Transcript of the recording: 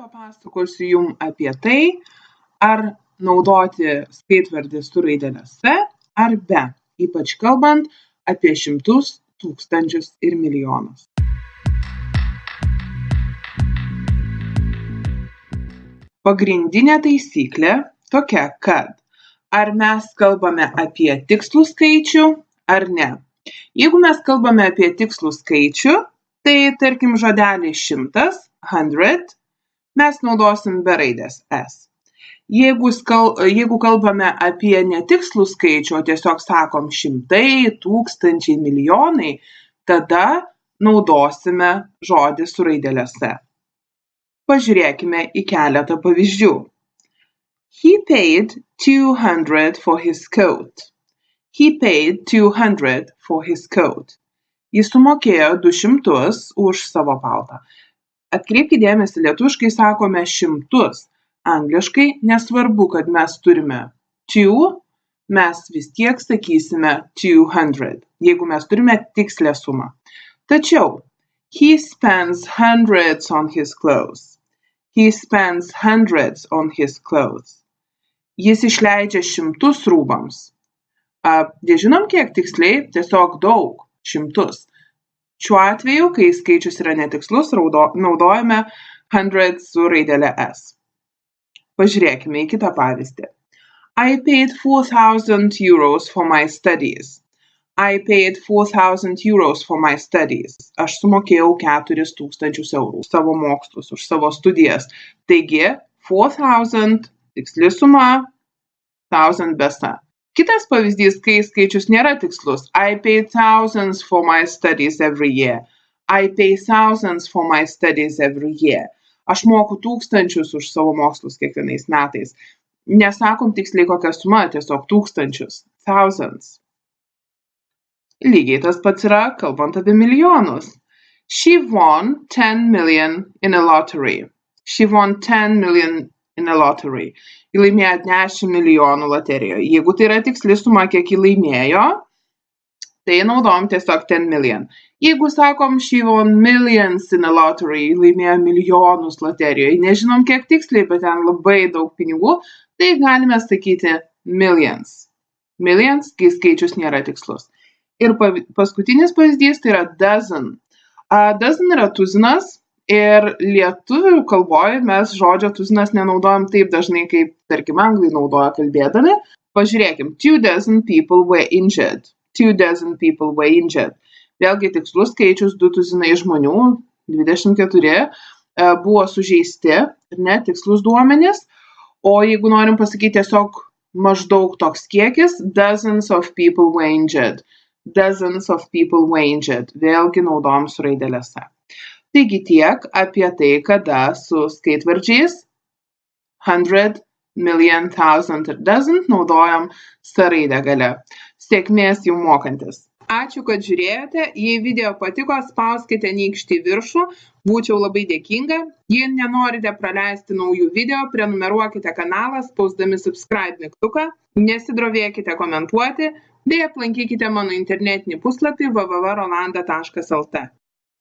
papasakosiu jums apie tai, ar naudoti skaitvardį su raidele S ar be, ypač kalbant apie šimtus, tūkstančius ir milijonus. Pagrindinė taisyklė tokia, kad ar mes kalbame apie tikslų skaičių ar ne. Jeigu mes kalbame apie tikslų skaičių, tai tarkim žodelį 100, 100, mes naudosim be raidės S. Jeigu kalbame apie netikslų skaičių, o tiesiog sakom šimtai, tūkstančiai, milijonai, tada naudosime žodį su raidele S. Pažiūrėkime į keletą pavyzdžių. He paid 200 for his coat. He paid 200 for his coat. Jis sumokėjo 200 už savo paltą. Atkreipkite dėmesį, lietuviškai sakome šimtus. Angliškai nesvarbu, kad mes turime two, mes vis tiek sakysime 200, jeigu mes turime tikslę sumą. Tačiau, he spends hundreds on his clothes. He spends hundreds on his clothes. Jis išleidžia šimtus rūbams. Nežinom kiek tiksliai, tiesiog daug, šimtus. Šiuo atveju, kai skaičius yra netikslus, naudojame hundreds su raidele S. Pažiūrėkime į kitą pavyzdį. I paid 4,000 euros for my studies. I paid 4,000 euros for my studies. Aš sumokėjau 4,000 eurų už savo mokslus, už savo studijas. Taigi, 4,000 tiksli suma, 1,000 be S. Kitas pavyzdys, kai skaičius nėra tikslus. I pay thousands for my studies every year. I pay thousands for my studies every year. Aš moku tūkstančius už savo mokslus kiekvienais metais. Nesakom tiksliai kokią sumą, tiesiog tūkstančius. Thousands. Lygiai tas pats yra, kalbant apie milijonus. She won 10 million in a lottery. She won 10 million in a lottery. Ji laimėjo 10 milijonų loterijoje. Jeigu tai yra tiksli suma, kiek ji laimėjo, tai naudojam tiesiog 10 million. Jeigu sakom, she won millions in a lottery, ji laimėjo milijonus loterijoje, nežinom kiek tiksliai, bet ten labai daug pinigų, tai galime sakyti millions. Millions, kai skaičius nėra tikslus. Ir paskutinis pavyzdys tai yra dozen. Dozen yra tuzinas. Ir lietuvių kalboje mes žodžio tuzinas nenaudojam taip dažnai, kaip, tarkim, anglai naudoja kalbėdami. Pažiūrėkim, 2 dozen people were injured. 2 dozen people were injured. Vėlgi tikslus skaičius 2 tuzinai žmonių, 24, buvo sužeisti, ne tikslus duomenys. O jeigu norim pasakyti tiesiog maždaug toks kiekis, dozens of people were injured. Dozens of people were injured. Vėlgi naudojam su raidele S. Taigi tiek apie tai, kada su skaitvardžiais 100, million, thousand ir dozen naudojam S raidę gale. Sėkmės jums mokantis. Ačiū, kad žiūrėjote. Jei video patiko, spauskite nykštį į viršų. Būčiau labai dėkinga. Jei nenorite praleisti naujų video, prenumeruokite kanalą, spausdami subscribe mygtuką. Nesidrovėkite komentuoti, bei aplankykite mano internetinį puslapį www.rolanda.lt.